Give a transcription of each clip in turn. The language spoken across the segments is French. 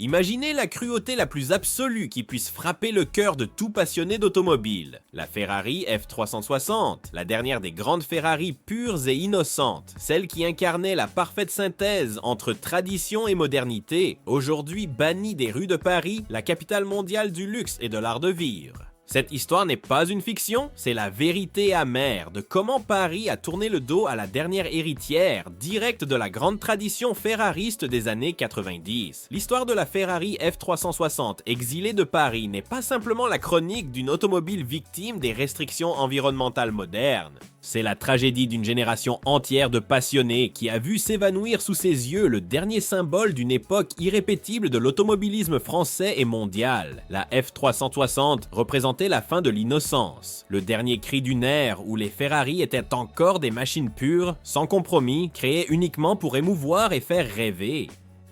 Imaginez la cruauté la plus absolue qui puisse frapper le cœur de tout passionné d'automobile. La Ferrari F360, la dernière des grandes Ferrari pures et innocentes, celle qui incarnait la parfaite synthèse entre tradition et modernité, aujourd'hui bannie des rues de Paris, la capitale mondiale du luxe et de l'art de vivre. Cette histoire n'est pas une fiction, c'est la vérité amère de comment Paris a tourné le dos à la dernière héritière, directe de la grande tradition ferrariste des années 90. L'histoire de la Ferrari F360 exilée de Paris n'est pas simplement la chronique d'une automobile victime des restrictions environnementales modernes. C'est la tragédie d'une génération entière de passionnés qui a vu s'évanouir sous ses yeux le dernier symbole d'une époque irrépétible de l'automobilisme français et mondial. La F360 représentait la fin de l'innocence, le dernier cri d'une ère où les Ferrari étaient encore des machines pures, sans compromis, créées uniquement pour émouvoir et faire rêver.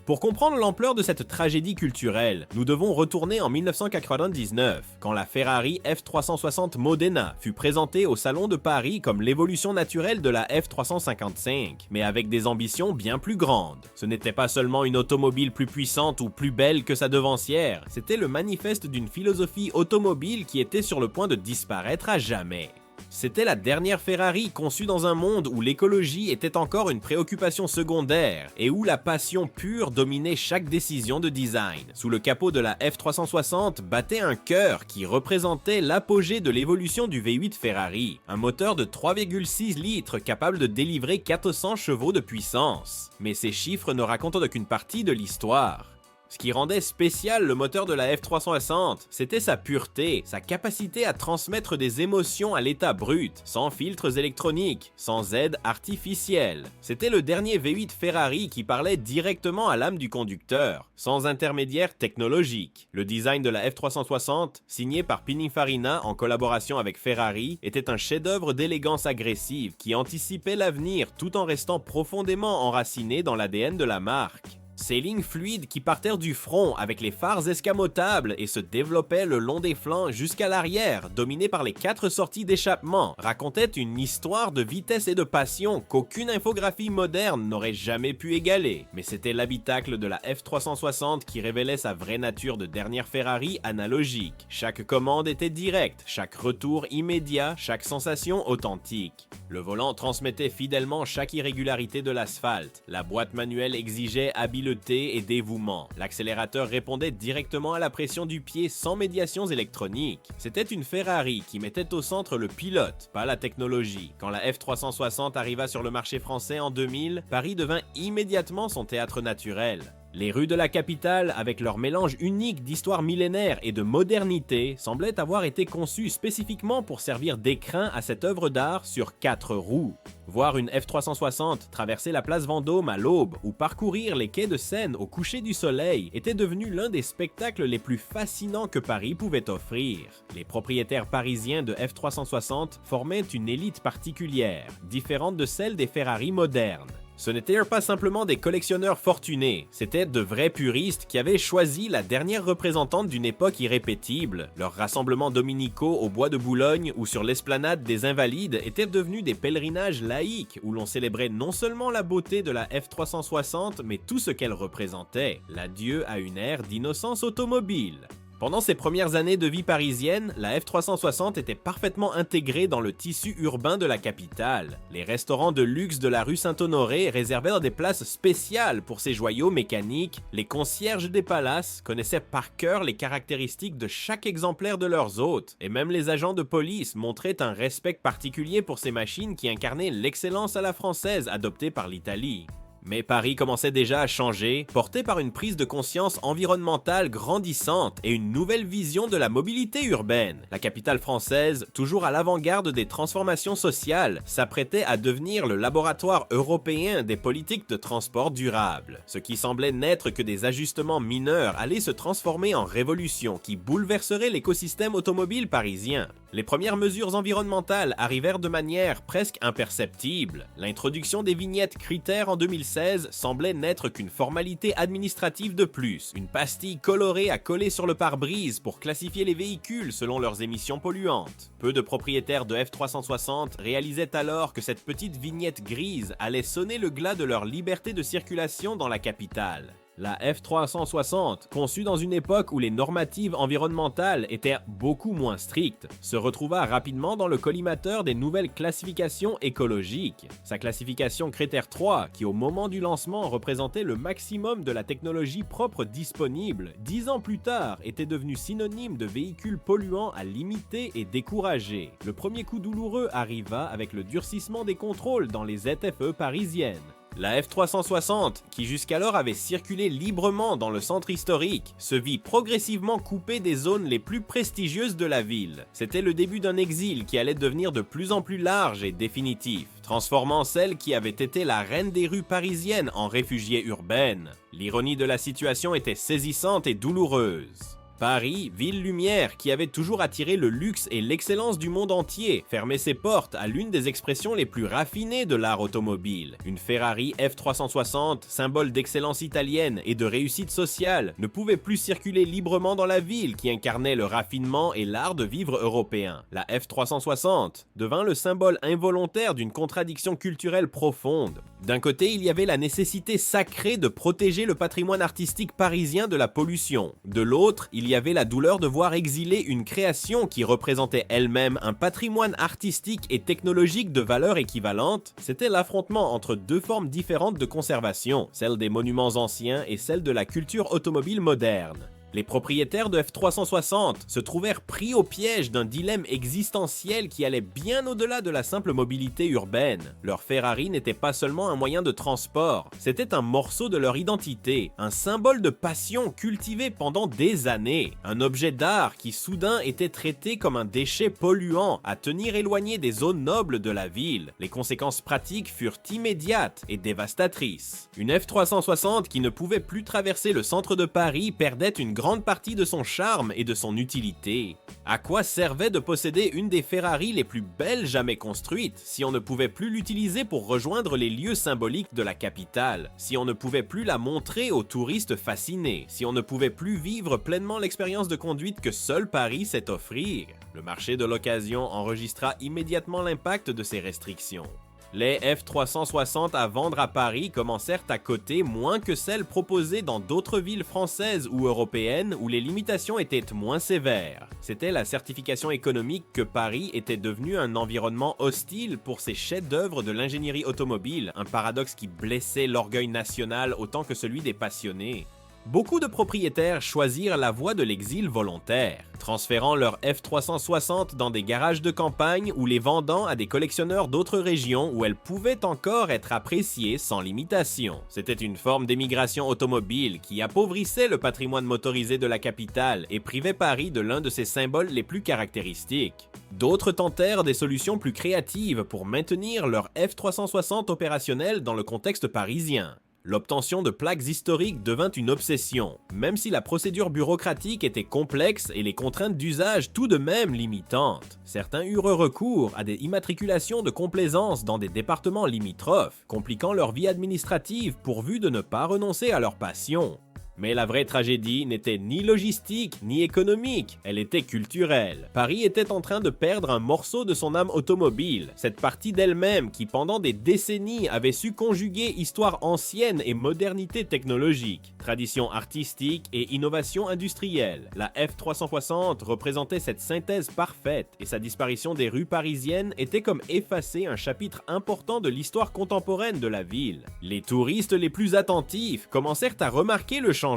Pour comprendre l'ampleur de cette tragédie culturelle, nous devons retourner en 1999, quand la Ferrari F360 Modena fut présentée au Salon de Paris comme l'évolution naturelle de la F355, mais avec des ambitions bien plus grandes. Ce n'était pas seulement une automobile plus puissante ou plus belle que sa devancière, c'était le manifeste d'une philosophie automobile qui était sur le point de disparaître à jamais. C'était la dernière Ferrari conçue dans un monde où l'écologie était encore une préoccupation secondaire et où la passion pure dominait chaque décision de design. Sous le capot de la F360 battait un cœur qui représentait l'apogée de l'évolution du V8 Ferrari, un moteur de 3,6 litres capable de délivrer 400 chevaux de puissance. Mais ces chiffres ne racontent qu'une partie de l'histoire. Ce qui rendait spécial le moteur de la F360, c'était sa pureté, sa capacité à transmettre des émotions à l'état brut, sans filtres électroniques, sans aide artificielle. C'était le dernier V8 Ferrari qui parlait directement à l'âme du conducteur, sans intermédiaire technologique. Le design de la F360, signé par Pininfarina en collaboration avec Ferrari, était un chef-d'œuvre d'élégance agressive qui anticipait l'avenir tout en restant profondément enraciné dans l'ADN de la marque. Ces lignes fluides qui partèrent du front avec les phares escamotables et se développaient le long des flancs jusqu'à l'arrière, dominées par les 4 sorties d'échappement, racontaient une histoire de vitesse et de passion qu'aucune infographie moderne n'aurait jamais pu égaler. Mais c'était l'habitacle de la F360 qui révélait sa vraie nature de dernière Ferrari analogique. Chaque commande était directe, chaque retour immédiat, chaque sensation authentique. Le volant transmettait fidèlement chaque irrégularité de l'asphalte. La boîte manuelle exigeait habileté et dévouement. L'accélérateur répondait directement à la pression du pied sans médiations électroniques. C'était une Ferrari qui mettait au centre le pilote, pas la technologie. Quand la F360 arriva sur le marché français en 2000, Paris devint immédiatement son théâtre naturel. Les rues de la capitale, avec leur mélange unique d'histoire millénaire et de modernité, semblaient avoir été conçues spécifiquement pour servir d'écrin à cette œuvre d'art sur 4 roues. Voir une F360 traverser la place Vendôme à l'aube ou parcourir les quais de Seine au coucher du soleil était devenu l'un des spectacles les plus fascinants que Paris pouvait offrir. Les propriétaires parisiens de F360 formaient une élite particulière, différente de celle des Ferrari modernes. Ce n'étaient pas simplement des collectionneurs fortunés, c'étaient de vrais puristes qui avaient choisi la dernière représentante d'une époque irrépétible. Leurs rassemblements dominicaux au bois de Boulogne ou sur l'esplanade des Invalides étaient devenus des pèlerinages laïques où l'on célébrait non seulement la beauté de la F360 mais tout ce qu'elle représentait, l'adieu à une ère d'innocence automobile. Pendant ses premières années de vie parisienne, la F360 était parfaitement intégrée dans le tissu urbain de la capitale. Les restaurants de luxe de la rue Saint-Honoré réservaient des places spéciales pour ces joyaux mécaniques. Les concierges des palaces connaissaient par cœur les caractéristiques de chaque exemplaire de leurs hôtes. Et même les agents de police montraient un respect particulier pour ces machines qui incarnaient l'excellence à la française adoptée par l'Italie. Mais Paris commençait déjà à changer, porté par une prise de conscience environnementale grandissante et une nouvelle vision de la mobilité urbaine. La capitale française, toujours à l'avant-garde des transformations sociales, s'apprêtait à devenir le laboratoire européen des politiques de transport durable. Ce qui semblait n'être que des ajustements mineurs allait se transformer en révolution qui bouleverserait l'écosystème automobile parisien. Les premières mesures environnementales arrivèrent de manière presque imperceptible. L'introduction des vignettes critères en 2016 semblait n'être qu'une formalité administrative de plus, une pastille colorée à coller sur le pare-brise pour classifier les véhicules selon leurs émissions polluantes. Peu de propriétaires de F360 réalisaient alors que cette petite vignette grise allait sonner le glas de leur liberté de circulation dans la capitale. La F360, conçue dans une époque où les normatives environnementales étaient beaucoup moins strictes, se retrouva rapidement dans le collimateur des nouvelles classifications écologiques. Sa classification Critère 3, qui au moment du lancement représentait le maximum de la technologie propre disponible, 10 ans plus tard était devenue synonyme de véhicules polluants à limiter et décourager. Le premier coup douloureux arriva avec le durcissement des contrôles dans les ZFE parisiennes. La F360, qui jusqu'alors avait circulé librement dans le centre historique, se vit progressivement coupée des zones les plus prestigieuses de la ville. C'était le début d'un exil qui allait devenir de plus en plus large et définitif, transformant celle qui avait été la reine des rues parisiennes en réfugiée urbaine. L'ironie de la situation était saisissante et douloureuse. Paris, ville lumière qui avait toujours attiré le luxe et l'excellence du monde entier, fermait ses portes à l'une des expressions les plus raffinées de l'art automobile. Une Ferrari F360, symbole d'excellence italienne et de réussite sociale, ne pouvait plus circuler librement dans la ville qui incarnait le raffinement et l'art de vivre européen. La F360 devint le symbole involontaire d'une contradiction culturelle profonde. D'un côté, il y avait la nécessité sacrée de protéger le patrimoine artistique parisien de la pollution. De l'autre, il y avait la douleur de voir exiler une création qui représentait elle-même un patrimoine artistique et technologique de valeur équivalente. C'était l'affrontement entre deux formes différentes de conservation, celle des monuments anciens et celle de la culture automobile moderne. Les propriétaires de F360 se trouvèrent pris au piège d'un dilemme existentiel qui allait bien au-delà de la simple mobilité urbaine. Leur Ferrari n'était pas seulement un moyen de transport, c'était un morceau de leur identité, un symbole de passion cultivé pendant des années, un objet d'art qui soudain était traité comme un déchet polluant à tenir éloigné des zones nobles de la ville. Les conséquences pratiques furent immédiates et dévastatrices. Une F360 qui ne pouvait plus traverser le centre de Paris perdait une grande partie de son charme et de son utilité. À quoi servait de posséder une des Ferrari les plus belles jamais construites si on ne pouvait plus l'utiliser pour rejoindre les lieux symboliques de la capitale, si on ne pouvait plus la montrer aux touristes fascinés, si on ne pouvait plus vivre pleinement l'expérience de conduite que seul Paris sait offrir? Le marché de l'occasion enregistra immédiatement l'impact de ces restrictions. Les F360 à vendre à Paris commencèrent à coter moins que celles proposées dans d'autres villes françaises ou européennes où les limitations étaient moins sévères. C'était la certification économique que Paris était devenu un environnement hostile pour ces chefs-d'œuvre de l'ingénierie automobile, un paradoxe qui blessait l'orgueil national autant que celui des passionnés. Beaucoup de propriétaires choisirent la voie de l'exil volontaire, transférant leur F360 dans des garages de campagne ou les vendant à des collectionneurs d'autres régions où elles pouvaient encore être appréciées sans limitation. C'était une forme d'émigration automobile qui appauvrissait le patrimoine motorisé de la capitale et privait Paris de l'un de ses symboles les plus caractéristiques. D'autres tentèrent des solutions plus créatives pour maintenir leur F360 opérationnel dans le contexte parisien. L'obtention de plaques historiques devint une obsession, même si la procédure bureaucratique était complexe et les contraintes d'usage tout de même limitantes. Certains eurent recours à des immatriculations de complaisance dans des départements limitrophes, compliquant leur vie administrative pourvu de ne pas renoncer à leur passion. Mais la vraie tragédie n'était ni logistique ni économique, elle était culturelle. Paris était en train de perdre un morceau de son âme automobile, cette partie d'elle-même qui pendant des décennies avait su conjuguer histoire ancienne et modernité technologique, tradition artistique et innovation industrielle. La F360 représentait cette synthèse parfaite et sa disparition des rues parisiennes était comme effacer un chapitre important de l'histoire contemporaine de la ville. Les touristes les plus attentifs commencèrent à remarquer le changement.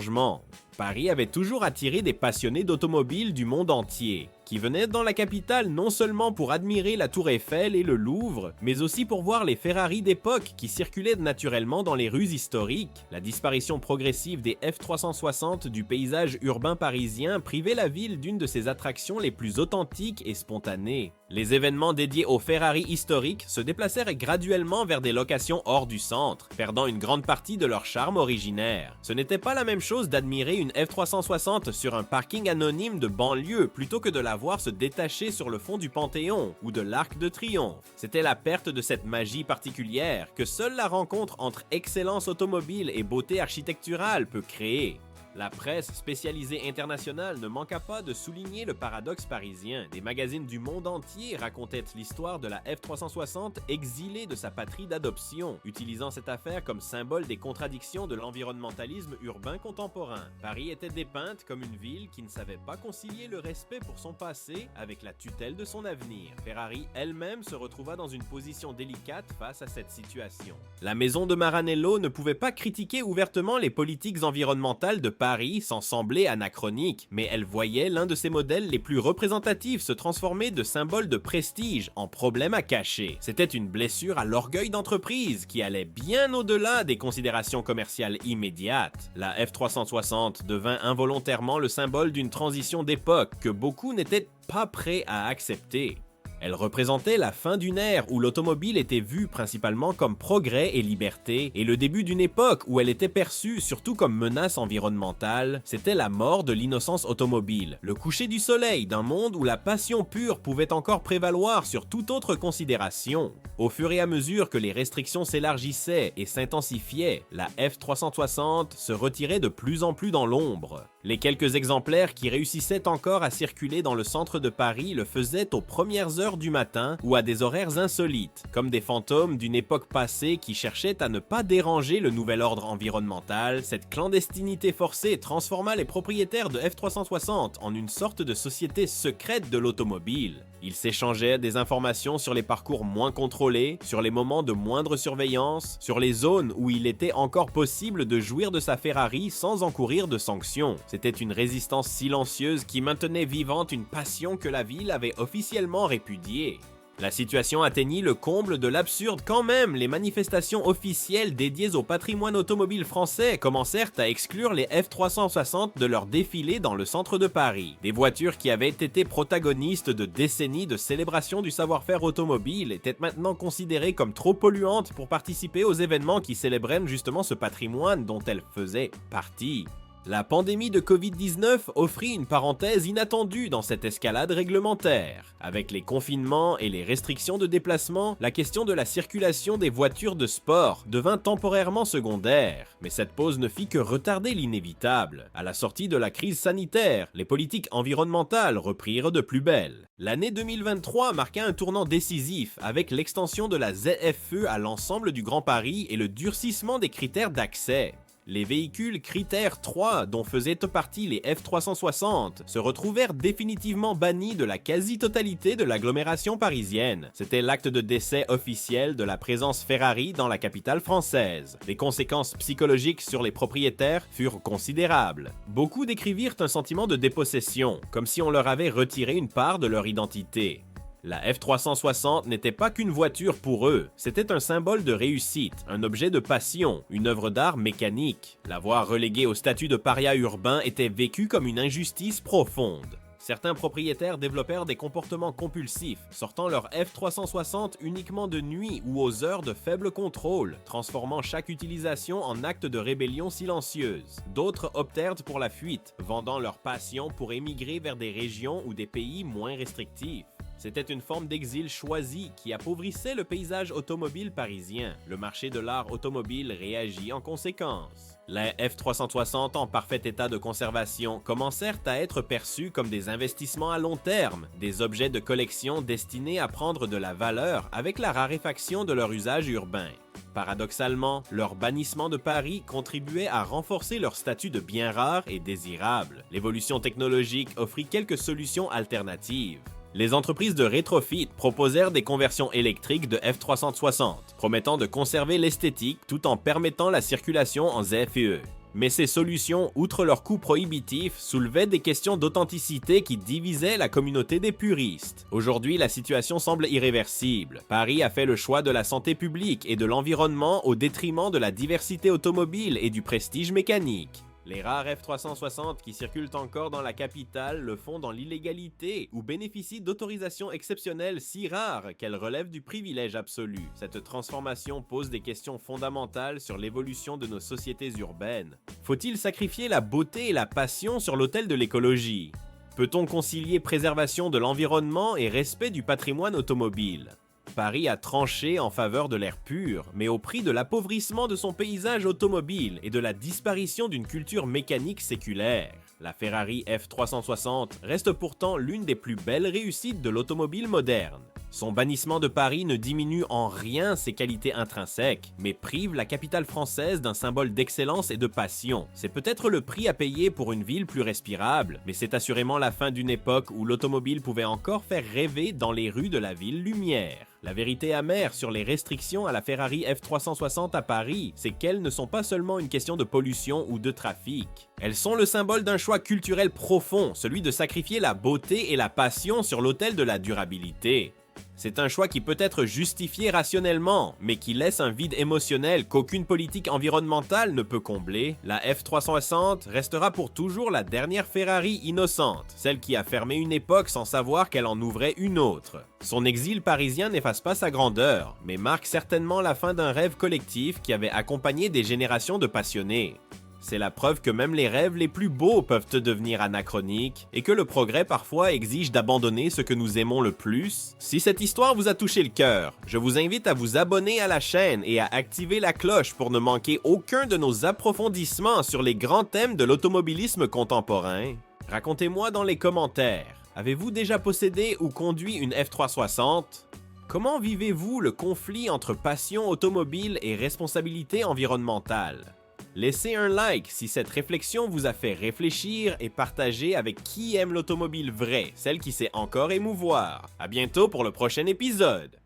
Paris avait toujours attiré des passionnés d'automobiles du monde entier, qui venaient dans la capitale non seulement pour admirer la Tour Eiffel et le Louvre, mais aussi pour voir les Ferrari d'époque qui circulaient naturellement dans les rues historiques. La disparition progressive des F360 du paysage urbain parisien privait la ville d'une de ses attractions les plus authentiques et spontanées. Les événements dédiés aux Ferrari historiques se déplacèrent graduellement vers des locations hors du centre, perdant une grande partie de leur charme originaire. Ce n'était pas la même chose d'admirer une F360 sur un parking anonyme de banlieue plutôt que de la voir se détacher sur le fond du Panthéon ou de l'Arc de Triomphe. C'était la perte de cette magie particulière que seule la rencontre entre excellence automobile et beauté architecturale peut créer. La presse spécialisée internationale ne manqua pas de souligner le paradoxe parisien. Des magazines du monde entier racontaient l'histoire de la F360 exilée de sa patrie d'adoption, utilisant cette affaire comme symbole des contradictions de l'environnementalisme urbain contemporain. Paris était dépeinte comme une ville qui ne savait pas concilier le respect pour son passé avec la tutelle de son avenir. Ferrari elle-même se retrouva dans une position délicate face à cette situation. La maison de Maranello ne pouvait pas critiquer ouvertement les politiques environnementales de Paris sans sembler anachronique, mais elle voyait l'un de ses modèles les plus représentatifs se transformer de symbole de prestige en problème à cacher. C'était une blessure à l'orgueil d'entreprise qui allait bien au-delà des considérations commerciales immédiates. La F360 devint involontairement le symbole d'une transition d'époque que beaucoup n'étaient pas prêts à accepter. Elle représentait la fin d'une ère où l'automobile était vue principalement comme progrès et liberté, et le début d'une époque où elle était perçue surtout comme menace environnementale. C'était la mort de l'innocence automobile, le coucher du soleil d'un monde où la passion pure pouvait encore prévaloir sur toute autre considération. Au fur et à mesure que les restrictions s'élargissaient et s'intensifiaient, la F360 se retirait de plus en plus dans l'ombre. Les quelques exemplaires qui réussissaient encore à circuler dans le centre de Paris le faisaient aux premières heures du matin ou à des horaires insolites, comme des fantômes d'une époque passée qui cherchaient à ne pas déranger le nouvel ordre environnemental. Cette clandestinité forcée transforma les propriétaires de F360 en une sorte de société secrète de l'automobile. Ils s'échangeaient des informations sur les parcours moins contrôlés, sur les moments de moindre surveillance, sur les zones où il était encore possible de jouir de sa Ferrari sans encourir de sanctions. C'était une résistance silencieuse qui maintenait vivante une passion que la ville avait officiellement répudiée. La situation atteignit le comble de l'absurde quand même. Les manifestations officielles dédiées au patrimoine automobile français commencèrent à exclure les F360 de leur défilé dans le centre de Paris. Des voitures qui avaient été protagonistes de décennies de célébration du savoir-faire automobile étaient maintenant considérées comme trop polluantes pour participer aux événements qui célébraient justement ce patrimoine dont elles faisaient partie. La pandémie de Covid-19 offrit une parenthèse inattendue dans cette escalade réglementaire. Avec les confinements et les restrictions de déplacement, la question de la circulation des voitures de sport devint temporairement secondaire. Mais cette pause ne fit que retarder l'inévitable. À la sortie de la crise sanitaire, les politiques environnementales reprirent de plus belle. L'année 2023 marqua un tournant décisif avec l'extension de la ZFE à l'ensemble du Grand Paris et le durcissement des critères d'accès. Les véhicules critère 3, dont faisaient partie les F360, se retrouvèrent définitivement bannis de la quasi-totalité de l'agglomération parisienne. C'était l'acte de décès officiel de la présence Ferrari dans la capitale française. Les conséquences psychologiques sur les propriétaires furent considérables. Beaucoup décrivirent un sentiment de dépossession, comme si on leur avait retiré une part de leur identité. La F360 n'était pas qu'une voiture pour eux, c'était un symbole de réussite, un objet de passion, une œuvre d'art mécanique. La voir reléguée au statut de paria urbain était vécue comme une injustice profonde. Certains propriétaires développèrent des comportements compulsifs, sortant leur F360 uniquement de nuit ou aux heures de faible contrôle, transformant chaque utilisation en acte de rébellion silencieuse. D'autres optèrent pour la fuite, vendant leur passion pour émigrer vers des régions ou des pays moins restrictifs. C'était une forme d'exil choisi qui appauvrissait le paysage automobile parisien. Le marché de l'art automobile réagit en conséquence. Les F360 en parfait état de conservation commencèrent à être perçus comme des investissements à long terme, des objets de collection destinés à prendre de la valeur avec la raréfaction de leur usage urbain. Paradoxalement, leur bannissement de Paris contribuait à renforcer leur statut de biens rares et désirables. L'évolution technologique offrit quelques solutions alternatives. Les entreprises de rétrofit proposèrent des conversions électriques de F360, promettant de conserver l'esthétique tout en permettant la circulation en ZFE. Mais ces solutions, outre leur coût prohibitif, soulevaient des questions d'authenticité qui divisaient la communauté des puristes. Aujourd'hui, la situation semble irréversible. Paris a fait le choix de la santé publique et de l'environnement au détriment de la diversité automobile et du prestige mécanique. Les rares F360 qui circulent encore dans la capitale le font dans l'illégalité ou bénéficient d'autorisations exceptionnelles si rares qu'elles relèvent du privilège absolu. Cette transformation pose des questions fondamentales sur l'évolution de nos sociétés urbaines. Faut-il sacrifier la beauté et la passion sur l'autel de l'écologie? Peut-on concilier préservation de l'environnement et respect du patrimoine automobile? Paris a tranché en faveur de l'air pur, mais au prix de l'appauvrissement de son paysage automobile et de la disparition d'une culture mécanique séculaire. La Ferrari F360 reste pourtant l'une des plus belles réussites de l'automobile moderne. Son bannissement de Paris ne diminue en rien ses qualités intrinsèques, mais prive la capitale française d'un symbole d'excellence et de passion. C'est peut-être le prix à payer pour une ville plus respirable, mais c'est assurément la fin d'une époque où l'automobile pouvait encore faire rêver dans les rues de la ville lumière. La vérité amère sur les restrictions à la Ferrari F360 à Paris, c'est qu'elles ne sont pas seulement une question de pollution ou de trafic. Elles sont le symbole d'un choix culturel profond, celui de sacrifier la beauté et la passion sur l'autel de la durabilité. C'est un choix qui peut être justifié rationnellement, mais qui laisse un vide émotionnel qu'aucune politique environnementale ne peut combler. La F360 restera pour toujours la dernière Ferrari innocente, celle qui a fermé une époque sans savoir qu'elle en ouvrait une autre. Son exil parisien n'efface pas sa grandeur, mais marque certainement la fin d'un rêve collectif qui avait accompagné des générations de passionnés. C'est la preuve que même les rêves les plus beaux peuvent devenir anachroniques et que le progrès parfois exige d'abandonner ce que nous aimons le plus. Si cette histoire vous a touché le cœur, je vous invite à vous abonner à la chaîne et à activer la cloche pour ne manquer aucun de nos approfondissements sur les grands thèmes de l'automobilisme contemporain. Racontez-moi dans les commentaires, avez-vous déjà possédé ou conduit une F360? Comment vivez-vous le conflit entre passion automobile et responsabilité environnementale? Laissez un like si cette réflexion vous a fait réfléchir et partagez avec qui aime l'automobile vraie, celle qui sait encore émouvoir. À bientôt pour le prochain épisode!